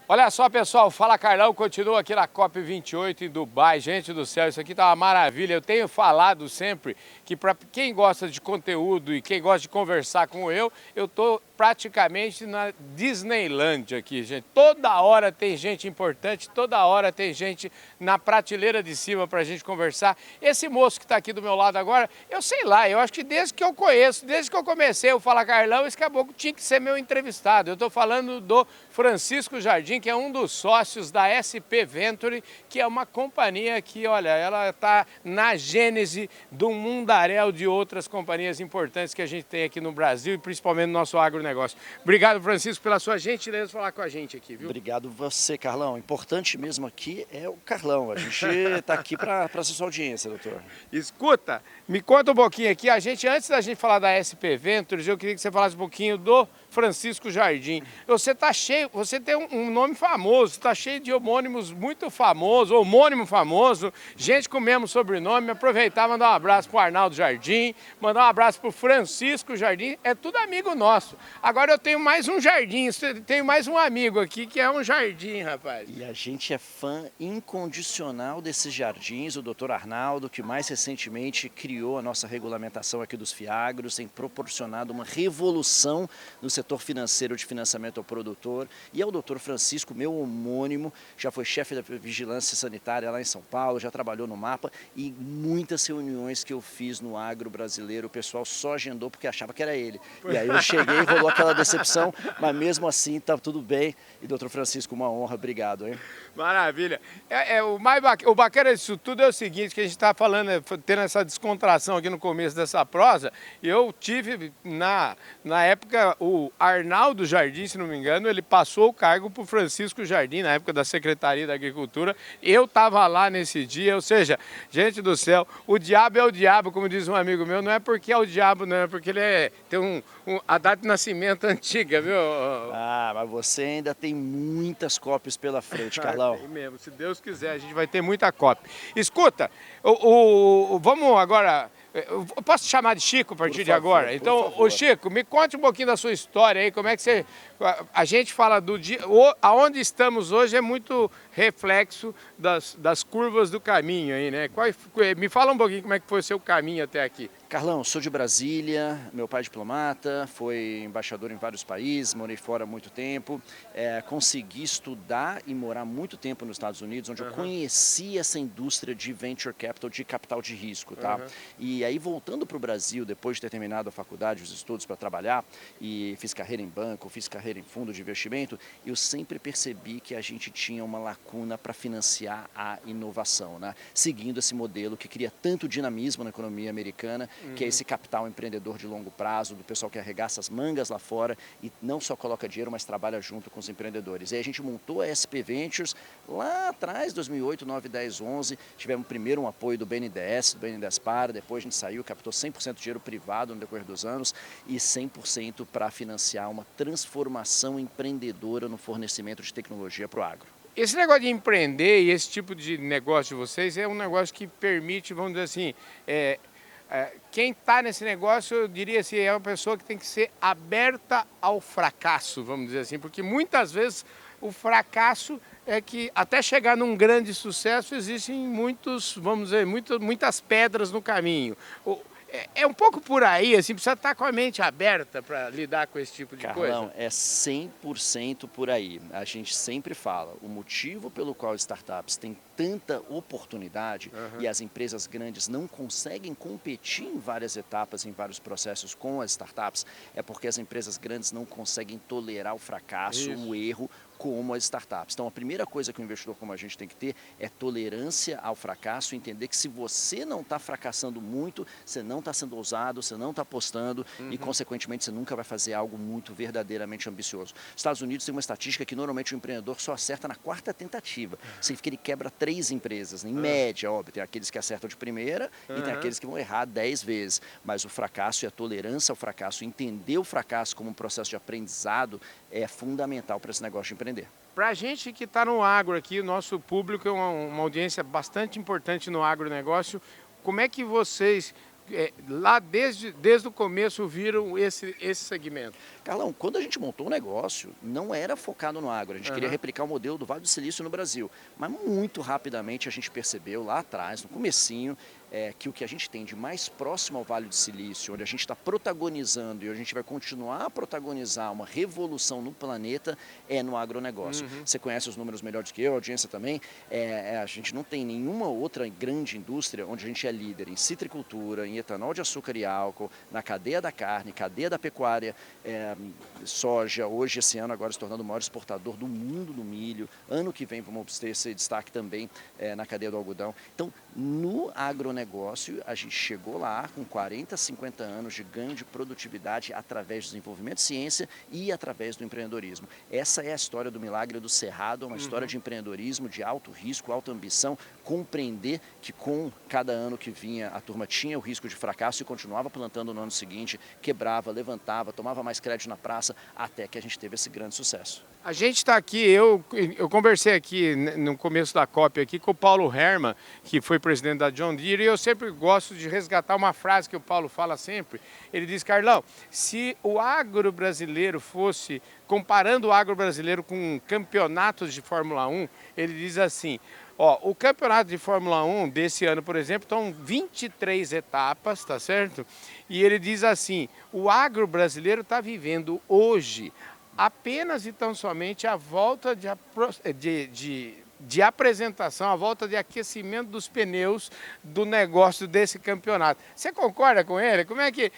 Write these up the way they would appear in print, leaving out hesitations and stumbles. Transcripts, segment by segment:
Olha só, pessoal, Fala Carlão continua aqui na COP28 em Dubai. Gente do céu, isso aqui tá uma maravilha. Eu tenho falado sempre que para quem gosta de conteúdo e quem gosta de conversar como eu tô praticamente na Disneyland aqui, gente. Toda hora tem gente importante, toda hora tem gente na prateleira de cima pra gente conversar. Esse moço que tá aqui do meu lado agora, eu sei lá, eu acho que desde que eu conheço, desde que eu comecei o Fala Carlão, esse caboclo tinha que ser meu entrevistado. Eu tô falando do Francisco Jardim, que é um dos sócios da SP Venture, que é uma companhia que, olha, ela está na gênese do mundaréu de outras companhias importantes que a gente tem aqui no Brasil e principalmente no nosso agronegócio. Obrigado, Francisco, pela sua gentileza de falar com a gente aqui, viu? Obrigado você, Carlão. Importante mesmo aqui é o Carlão. A gente está aqui para a sua audiência, doutor. Escuta, me conta um pouquinho aqui. Antes da gente falar da SP Ventures, eu queria que você falasse um pouquinho do Francisco Jardim. Você tá cheio, você tem um nome famoso, está cheio de homônimos muito famosos, homônimo famoso, gente com o mesmo sobrenome. Aproveitar e mandar um abraço para o Arnaldo Jardim, mandar um abraço para o Francisco Jardim, é tudo amigo nosso. Agora eu tenho mais um Jardim, tenho mais um amigo aqui que é um Jardim, rapaz. E a gente é fã incondicional desses jardins, o doutor Arnaldo, que mais recentemente criou a nossa regulamentação aqui dos fiagros, tem proporcionado uma revolução no setor financeiro de financiamento ao produtor, e é o doutor Francisco, meu homônimo, já foi chefe da vigilância sanitária lá em São Paulo, já trabalhou no MAPA, e muitas reuniões que eu fiz no agro brasileiro, o pessoal só agendou porque achava que era ele. E aí eu cheguei e rolou aquela decepção, mas mesmo assim tá tudo bem. E doutor Francisco, uma honra, obrigado, hein? Maravilha. O bacana disso tudo é o seguinte, que a gente está falando, tendo essa descontração aqui no começo dessa prosa. Eu tive, na época, o Arnaldo Jardim, se não me engano, ele passou o cargo para o Francisco Jardim, na época da Secretaria da Agricultura. Eu estava lá nesse dia, ou seja, gente do céu, o diabo é o diabo, como diz um amigo meu, não é porque é o diabo, não é porque ele tem a data de nascimento antiga, viu? Ah, mas você ainda tem muitas cópias pela frente, Carlão. Tem mesmo, se Deus quiser, a gente vai ter muita cópia. Escuta, vamos agora. Eu posso te chamar de Chico a partir de agora? Então, ô Chico, me conte um pouquinho da sua história aí, como é que você... A gente fala do dia... Aonde estamos hoje é muito reflexo das curvas do caminho aí, né? Me fala um pouquinho como é que foi o seu caminho até aqui. Carlão, sou de Brasília, meu pai é diplomata, foi embaixador em vários países, morei fora há muito tempo, consegui estudar e morar muito tempo nos Estados Unidos, onde eu conheci essa indústria de venture capital, de capital de risco, tá? E aí voltando para o Brasil, depois de ter terminado a faculdade, os estudos para trabalhar, e fiz carreira em banco, fiz carreira em fundo de investimento, eu sempre percebi que a gente tinha uma lacuna para financiar a inovação, né? Seguindo esse modelo que cria tanto dinamismo na economia americana, que é esse capital empreendedor de longo prazo, do pessoal que arregaça as mangas lá fora e não só coloca dinheiro, mas trabalha junto com os empreendedores. E aí a gente montou a SP Ventures lá atrás, 2008, 9, 10, 11, tivemos primeiro um apoio do BNDES Para, depois a gente saiu, captou 100% de dinheiro privado no decorrer dos anos e 100% para financiar uma transformação empreendedora no fornecimento de tecnologia para o agro. Esse negócio de empreender e esse tipo de negócio de vocês é um negócio que permite, vamos dizer assim, quem está nesse negócio, eu diria assim, é uma pessoa que tem que ser aberta ao fracasso, vamos dizer assim, porque muitas vezes o fracasso é que até chegar num grande sucesso existem vamos dizer, muitas pedras no caminho. É um pouco por aí, assim, precisa estar com a mente aberta para lidar com esse tipo de coisa. Carlão, é 100% por aí. A gente sempre fala, o motivo pelo qual startups têm tanta oportunidade e as empresas grandes não conseguem competir em várias etapas, em vários processos com as startups, é porque as empresas grandes não conseguem tolerar o fracasso, o erro, como as startups. Então, a primeira coisa que o investidor como a gente tem que ter é tolerância ao fracasso, entender que se você não está fracassando muito, você não está sendo ousado, você não está apostando e, consequentemente, você nunca vai fazer algo muito verdadeiramente ambicioso. Os Estados Unidos tem uma estatística que normalmente o empreendedor só acerta na quarta tentativa. Significa que ele quebra 3 empresas, em média, óbvio. Tem aqueles que acertam de primeira e tem aqueles que vão errar 10 vezes. Mas o fracasso e a tolerância ao fracasso, entender o fracasso como um processo de aprendizado é fundamental para esse negócio de empreender. Para a gente que está no agro aqui, o nosso público é uma audiência bastante importante no agronegócio, como é que vocês lá desde o começo viram esse segmento? Carlão, quando a gente montou o negócio, não era focado no agro, a gente queria Aham. replicar o modelo do Vale do Silício no Brasil, mas muito rapidamente a gente percebeu lá atrás, no comecinho, que o que a gente tem de mais próximo ao Vale do Silício, onde a gente está protagonizando e a gente vai continuar a protagonizar uma revolução no planeta, é no agronegócio. Você conhece os números melhor do que eu, a audiência também, a gente não tem nenhuma outra grande indústria onde a gente é líder em citricultura, em etanol de açúcar e álcool, na cadeia da carne, cadeia da pecuária, soja, hoje esse ano agora se tornando o maior exportador do mundo do milho, ano que vem vamos ter esse destaque também na cadeia do algodão. Então, no agronegócio, a gente chegou lá com 40, 50 anos de ganho de produtividade através do desenvolvimento de ciência e através do empreendedorismo. Essa é a história do milagre do Cerrado, uma história de empreendedorismo, de alto risco, alta ambição, compreender que com cada ano que vinha a turma tinha o risco de fracasso e continuava plantando no ano seguinte, quebrava, levantava, tomava mais crédito na praça, até que a gente teve esse grande sucesso. A gente está aqui, eu conversei aqui no começo da COP aqui com o Paulo Herman, que foi presidente da John Deere, e eu sempre gosto de resgatar uma frase que o Paulo fala sempre. Ele diz: Carlão, se o agro brasileiro fosse, comparando o agro brasileiro com campeonatos de Fórmula 1, ele diz assim: ó, o campeonato de Fórmula 1 desse ano, por exemplo, estão 23 etapas, tá certo? E ele diz assim: o agro brasileiro está vivendo hoje apenas e tão somente a volta de apresentação, a volta de aquecimento dos pneus do negócio desse campeonato. Você concorda com ele? Como é que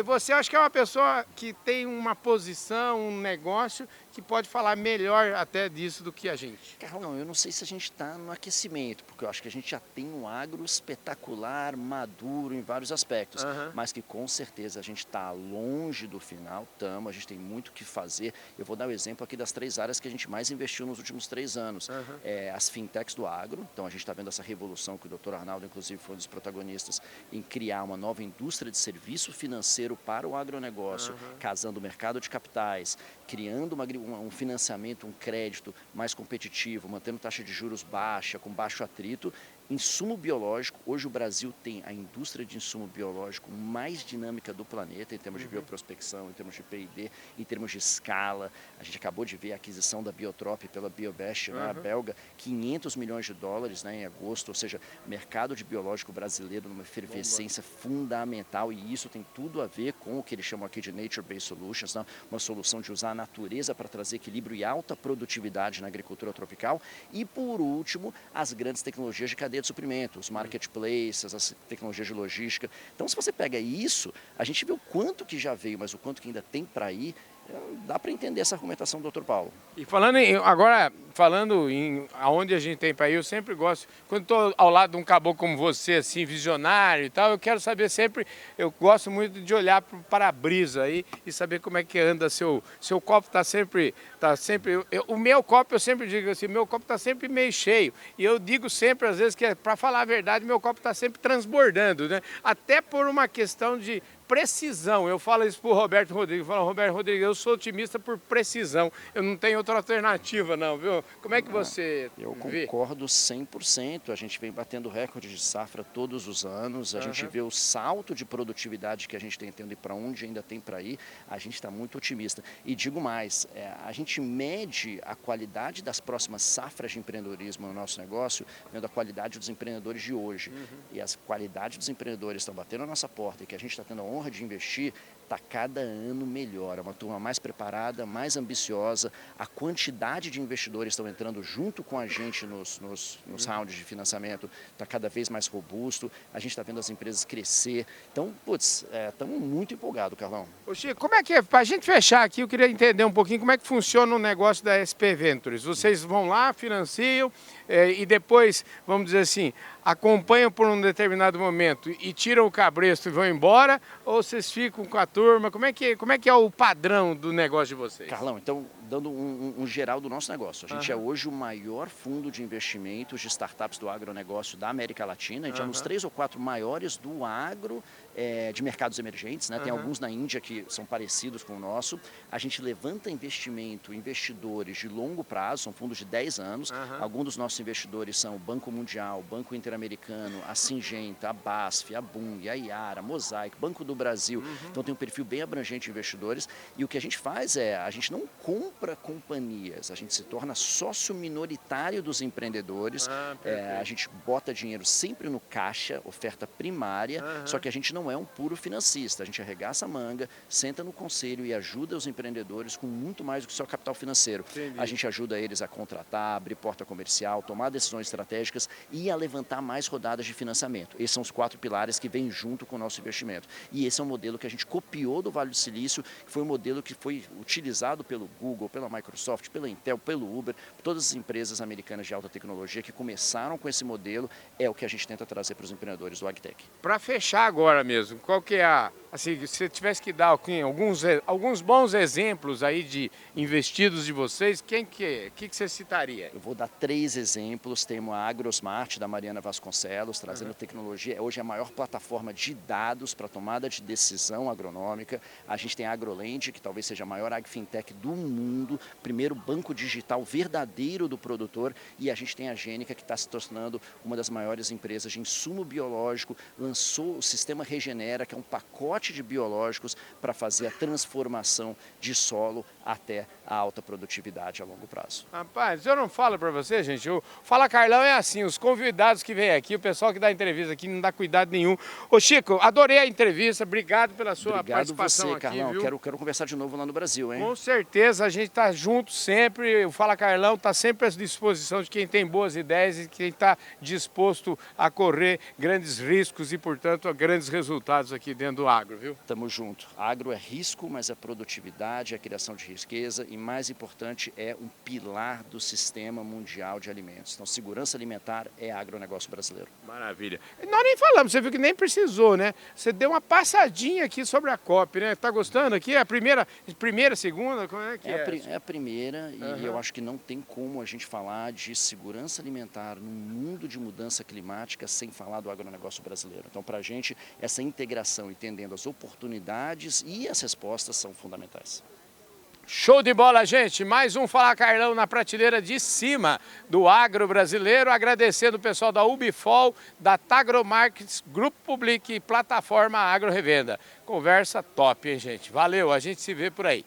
você acha que é uma pessoa que tem uma posição, um negócio que pode falar melhor até disso do que a gente? Carlão, eu não sei se a gente está no aquecimento, porque eu acho que a gente já tem um agro espetacular, maduro em vários aspectos, mas que com certeza a gente está longe do final, a gente tem muito o que fazer. Eu vou dar o exemplo aqui das 3 áreas que a gente mais investiu nos últimos 3 anos. As fintechs do agro, então a gente está vendo essa revolução que o Dr. Arnaldo, inclusive, foi um dos protagonistas em criar uma nova indústria de serviço financeiro para o agronegócio, casando o mercado de capitais, criando um financiamento, um crédito mais competitivo, mantendo taxa de juros baixa, com baixo atrito. Insumo biológico, hoje o Brasil tem a indústria de insumo biológico mais dinâmica do planeta, em termos de bioprospecção, em termos de P&D, em termos de escala. A gente acabou de ver a aquisição da Biotrop pela Biobest, a belga, 500 milhões de dólares em agosto, ou seja, mercado de biológico brasileiro numa efervescência fundamental, e isso tem tudo a ver com o que eles chamam aqui de Nature-Based Solutions, uma solução de usar a natureza para trazer equilíbrio e alta produtividade na agricultura tropical. E por último, as grandes tecnologias de cadeia de suprimento, os marketplaces, as tecnologias de logística. Então, se você pega isso, a gente vê o quanto que já veio, mas o quanto que ainda tem para ir. Dá para entender essa argumentação do Dr. Paulo. E falando em aonde a gente tem para ir, eu sempre gosto, quando estou ao lado de um caboclo como você, assim, visionário e tal, eu quero saber sempre, eu gosto muito de olhar para o para-brisa aí e saber como é que anda seu copo. O meu copo, eu sempre digo assim, meu copo está sempre meio cheio, e eu digo sempre, às vezes, que para falar a verdade, meu copo está sempre transbordando, né? Até por uma questão de precisão. Eu falo isso para o Roberto Rodrigues, eu falo: Roberto Rodrigues, eu sou otimista por precisão, eu não tenho outra alternativa não, viu? Como é que você vê? Eu concordo 100%, a gente vem batendo recorde de safra todos os anos, a gente vê o salto de produtividade que a gente tem tendo e para onde ainda tem para ir, a gente está muito otimista. E digo mais, a gente mede a qualidade das próximas safras de empreendedorismo no nosso negócio, vendo a qualidade dos empreendedores de hoje. E as qualidades dos empreendedores estão batendo na nossa porta e que a gente está tendo a honra de investir, está cada ano melhor. É uma turma mais preparada, mais ambiciosa. A quantidade de investidores estão entrando junto com a gente nos rounds de financiamento está cada vez mais robusto. A gente está vendo as empresas crescer. Então, estamos muito empolgados, Carlão. Ô Chico, como é que é? Para a gente fechar aqui, eu queria entender um pouquinho como é que funciona o negócio da SP Ventures. Vocês vão lá, financiam e depois, vamos dizer assim, acompanham por um determinado momento e tiram o cabresto e vão embora, ou vocês ficam com a turma? Como é que é o padrão do negócio de vocês? Carlão, então dando um geral do nosso negócio. A gente é hoje o maior fundo de investimentos de startups do agronegócio da América Latina. A gente é um dos 3 ou 4 maiores do agro de mercados emergentes, né? Tem alguns na Índia que são parecidos com o nosso. A gente levanta investidores de longo prazo, são fundos de 10 anos. Alguns dos nossos investidores são o Banco Mundial, o Banco Interamericano, a Syngenta, a BASF, a Bunge, a Yara, a Mosaic, Banco do Brasil. Então tem um perfil bem abrangente de investidores. E o que a gente faz a gente não compra companhias, a gente se torna sócio minoritário dos empreendedores. A gente bota dinheiro sempre no caixa, oferta primária, só que a gente não é um puro financista. A gente arregaça a manga, senta no conselho e ajuda os empreendedores com muito mais do que só capital financeiro. Entendi. A gente ajuda eles a contratar, abrir porta comercial, tomar decisões estratégicas e a levantar mais rodadas de financiamento. Esses são os 4 pilares que vêm junto com o nosso investimento. E esse é um modelo que a gente copiou do Vale do Silício, que foi um modelo que foi utilizado pelo Google, pela Microsoft, pela Intel, pelo Uber, todas as empresas americanas de alta tecnologia que começaram com esse modelo, é o que a gente tenta trazer para os empreendedores do AgTech. Para fechar agora mesmo, qual que é assim, se você tivesse que dar alguns bons exemplos aí de investidos de vocês, que você citaria? Eu vou dar 3 exemplos. Temos a AgroSmart, da Mariana Vasconcelos, trazendo tecnologia. Hoje é a maior plataforma de dados para tomada de decisão agronômica. A gente tem a AgroLand, que talvez seja a maior agfintech do mundo, primeiro banco digital verdadeiro do produtor. E a gente tem a Gênica, que está se tornando uma das maiores empresas de insumo biológico, lançou o Sistema Regenera, que é um pacote de biológicos para fazer a transformação de solo até a alta produtividade a longo prazo. Rapaz, eu não falo para você, gente, o Fala Carlão é assim, os convidados que vêm aqui, o pessoal que dá entrevista aqui não dá cuidado nenhum. Ô Chico, adorei a entrevista, obrigado pela sua participação você, aqui, Carlão. viu? Quero conversar de novo lá no Brasil, hein? Com certeza, a gente está junto sempre, o Fala Carlão está sempre à disposição de quem tem boas ideias e quem está disposto a correr grandes riscos e, portanto, a grandes resultados aqui dentro do agro, viu? Tamo junto. Agro é risco, mas é produtividade, é criação de riqueza e, mais importante, é um pilar do sistema mundial de alimentos. Então, segurança alimentar é agronegócio brasileiro. Maravilha. Nós nem falamos, você viu que nem precisou, né? Você deu uma passadinha aqui sobre a COP, né? Tá gostando aqui? É a primeira, segunda? Como é que é? É a primeira e eu acho que não tem como a gente falar de segurança alimentar num mundo de mudança climática sem falar do agronegócio brasileiro. Então, para a gente, essa integração, entendendo as oportunidades e as respostas são fundamentais. Show de bola, gente! Mais um Fala Carlão na prateleira de cima do agro brasileiro. Agradecendo o pessoal da Ubifol, da Tagromarkets, Grupo Public e Plataforma Agro Revenda. Conversa top, hein, gente? Valeu, a gente se vê por aí.